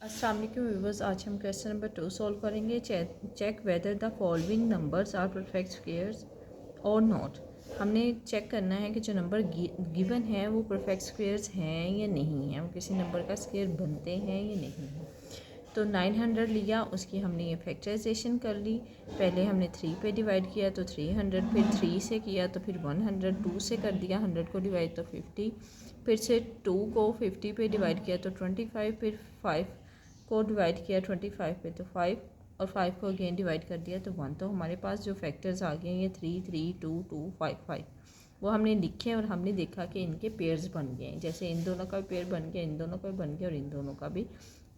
अस्सलाम वालेकुम व्यूअर्स, आज हम क्वेश्चन नंबर 2 सॉल्व करेंगे। Check whether the following numbers are perfect squares और नॉट। हमने चेक करना है कि जो नंबर गिवन है वो परफेक्ट स्क्वेयर्स हैं या नहीं हैं, वो किसी नंबर का स्क्वेयर बनते हैं या नहीं है। तो 900 लिया, उसकी हमने ये फैक्टराइजेशन कर ली। पहले हमने 3 पे डिवाइड किया तो 300, फिर 3 से किया तो फिर 100, 2 से कर दिया 100 को डिवाइड तो 50, फिर से 2 को 50 पे डिवाइड किया तो 25, फिर 5 को डिवाइड किया 25 पे तो 5, और 5 को अगेन डिवाइड कर दिया तो 1। तो हमारे पास जो फैक्टर्स आ गए हैं ये 3, 3, 2, 2, 5, 5, वो हमने लिखे और हमने देखा कि इनके पेयर्स बन गए हैं। जैसे इन दोनों का भी पेयर बन गया, इन दोनों का भी बन गया और इन दोनों का भी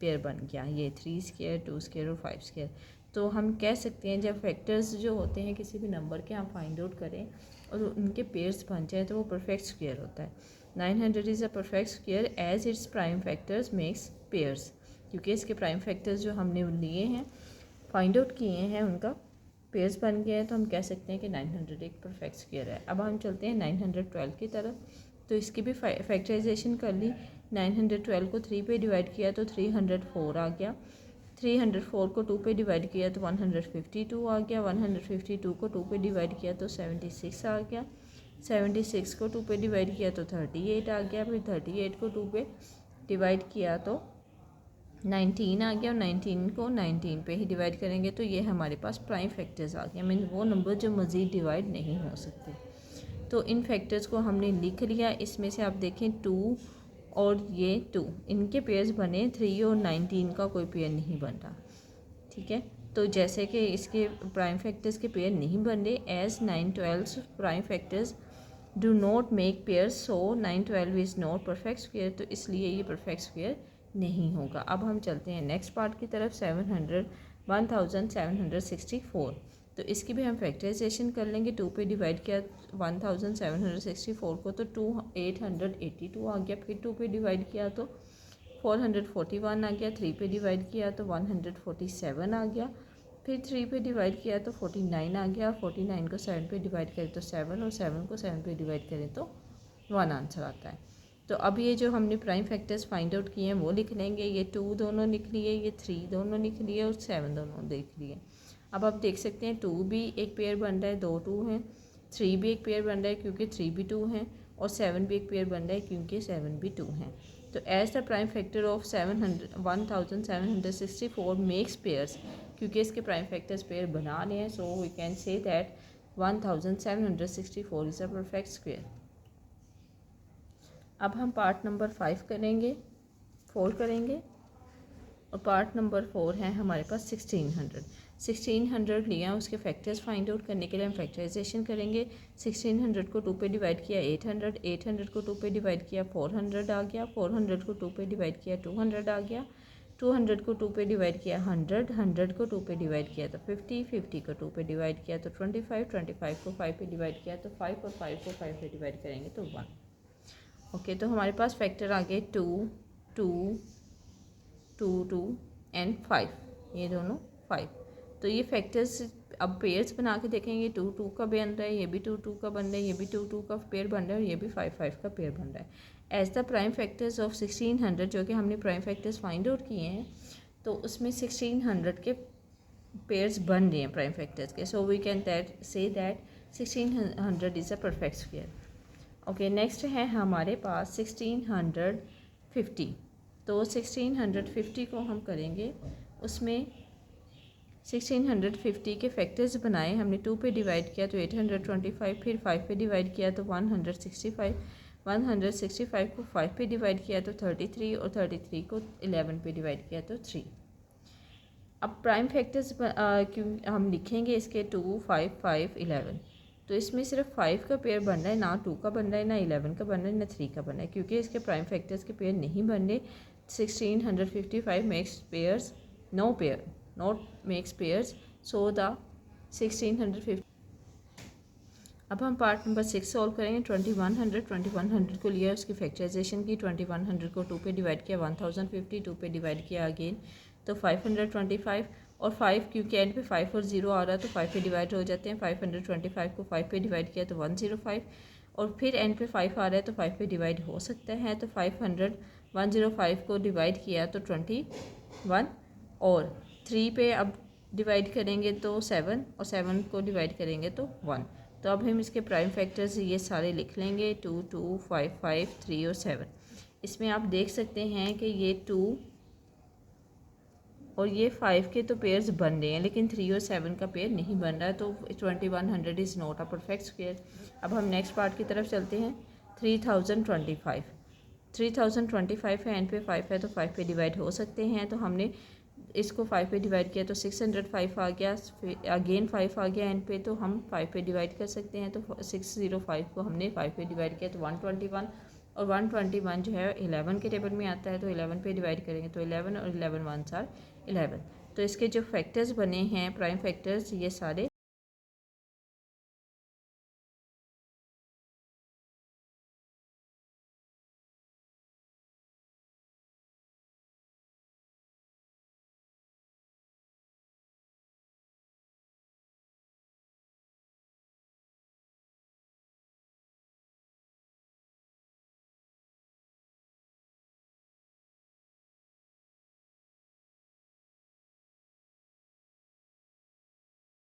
पेयर बन गया। ये 3 स्क्वायर, 2 स्क्वायर और 5 स्क्वायर। तो हम कह सकते हैं जब फैक्टर्स जो होते हैं किसी भी नंबर के हम फाइंड आउट करें और उनके पेयर्स बन जाए तो वो परफेक्ट स्क्वायर होता है। 900 is a perfect square as its prime factors makes pairs, क्योंकि इसके प्राइम फैक्टर्स जो हमने लिए हैं फाइंड आउट किए हैं उनका पेयर्स बन गया है, तो हम कह सकते हैं कि 900 एक परफेक्ट स्क्वायर है। अब हम चलते हैं 912 की तरफ। तो इसकी भी फैक्टराइजेशन कर ली। 912 को 3 पे डिवाइड किया तो 304 आ गया। 304 को 2 पे डिवाइड किया तो 152 आ गया। 152 को 2 पे डिवाइड किया तो 76 आ गया। 76 को 2 पे डिवाइड किया तो 38 आ गया। फिर 38 को 2 पे डिवाइड किया तो 19 आ गया, और 19 को 19 पे ही डिवाइड करेंगे तो ये हमारे पास प्राइम फैक्टर्स आ गए, मीन वो नंबर जो मज़ीद डिवाइड नहीं हो सकते। तो इन फैक्टर्स को हमने लिख लिया। इसमें से आप देखें 2 और ये 2 इनके पेयर्स बने, 3 और 19 का कोई पेयर नहीं बन रहा। ठीक है, तो जैसे कि इसके प्राइम फैक्टर्स के पेयर नहीं बन रहे, as 912 prime factors do not make pair, so 912 is not perfect square, तो इसलिए ये परफेक्ट स्क्वायर नहीं होगा। अब हम चलते हैं नेक्स्ट पार्ट की तरफ। 1764। तो इसकी भी हम फैक्टराइजेशन कर लेंगे। 2 पे डिवाइड किया 1764 को तो 882 आ गया। फिर 2 पे डिवाइड किया तो 441 आ गया। 3 पे डिवाइड किया तो 147 आ गया। फिर 3 पे डिवाइड किया तो 49 आ गया। 49 को 7 पे डिवाइड करें तो 7, और 7 को 7 पे डिवाइड करें तो 1 आंसर आता है। तो अब ये जो हमने प्राइम फैक्टर्स फाइंड आउट किए हैं वो लिख लेंगे। ये 2 दोनों लिख लिए, ये 3 दोनों लिख लिए और 7 दोनों लिख लिए। अब आप देख सकते हैं 2 भी एक पेयर बन रहा है, 2 2 हैं। 3 भी एक पेयर बन रहा है क्योंकि 3 भी 2 हैं, और 7 भी एक पेयर बन रहा है क्योंकि 7 भी 2 हैं। तो as the prime factor of 1764 makes pairs, क्योंकि इसके प्राइम फैक्टर्स पेयर बना रहे हैं, so we can say that 1764 is a perfect square. अब हम पार्ट नंबर 5 करेंगे, 4 करेंगे, और पार्ट नंबर 4 है हमारे पास 1600 लिया। उसके फैक्टर्स फाइंड आउट करने के लिए हम फैक्टराइजेशन करेंगे। 1600 को 2 पे डिवाइड किया 800, 800 को 2 पे डिवाइड किया 400 आ गया। 400 को 2 पे डिवाइड किया 200 आ गया। 200 को 2 पे डिवाइड किया 100, 100 को 2 पे डिवाइड किया तो 50, 50 को 2 पे डिवाइड किया तो 25, 25 को 5 पे डिवाइड किया तो 5, और 5 को 5 पे डिवाइड करेंगे तो 1। ओके, तो हमारे पास फैक्टर आ गए 2, 2, 2, 2 एंड 5, ये दोनों 5। तो ये फैक्टर्स अब पेयर्स बना के देखेंगे। 2 2 का बन रहा है, ये भी 2 2 का बन रहा है, ये भी 2 2 का पेयर बन रहा है, और ये भी 5 5 का पेयर बन रहा है। As the prime factors of 1600, जो कि हमने प्राइम फैक्टर्स फाइंड आउट किए हैं, तो उसमें 1600 के पेयर्स बन रहे हैं प्राइम फैक्टर्स के। So we can say that 1600 is a perfect square. Okay, next है हमारे पास 1650। तो 1650 को हम करेंगे, उसमें 1650 के फैक्टर्स बनाए हमने। 2 पे डिवाइड किया तो 825, फिर 5 पे डिवाइड किया तो 165, 165 को 5 पे डिवाइड किया तो 33, और 33 को 11 पे डिवाइड किया तो 3। अब प्राइम फैक्टर्स क्यों हम लिखेंगे इसके 2, 5, 5, 11। तो इसमें सिर्फ 5 का पेयर बन रहा है, ना 2 का बन रहा है, ना 11 का बन रहा है, ना 3 का बन रहा है, क्योंकि इसके प्राइम फैक्टर्स के पेयर नहीं बन रहे। 1655 makes pairs, no pair, not makes pairs, so the 1650। अब हम पार्ट नंबर 6 सॉल्व करेंगे। 2100 को लिया, उसकी फैक्टराइजेशन की। 2100 को 2 पे डिवाइड किया 1050, 2 पे डिवाइड किया अगेन तो 525, और 5 क्योंकि एंड पे 5 और 0 आ रहा है तो 5 पे डिवाइड हो जाते हैं। 525 को 5 पे डिवाइड किया तो 105, और फिर एंड पे 5 आ रहा है तो 5 पे डिवाइड हो सकता है। तो 105 को डिवाइड किया तो 25 1 और 3 पे अब डिवाइड करेंगे तो 7 और 7 को डिवाइड करेंगे तो 1। तो अब हम इसके प्राइम फैक्टर्स ये सारे लिख लेंगे 2 2 5 5 3 और 7। इसमें आप देख सकते हैं कि ये 2 और ये 5 के तो पेयर्स बन रहे हैं, लेकिन 3 और 7 का पेयर नहीं बन रहा है, तो 2100 is not a perfect square. अब हम नेक्स्ट पार्ट की तरफ चलते हैं। 3025 है, एन पे 5 है तो 5 पे डिवाइड हो सकते हैं। तो हमने इसको 5 पे डिवाइड किया तो 605 आ गया, फिर अगेन 5 आ गया एन पे, तो हम 5 पे डिवाइड कर सकते हैं। तो 605 को हमने 5 पे डिवाइड किया तो 121, और 121 जो है 11 के टेबल में आता है, तो 11 पे डिवाइड करेंगे तो 11 और 11 1 आर 11। तो इसके जो फैक्टर्स बने हैं प्राइम फैक्टर्स ये सारे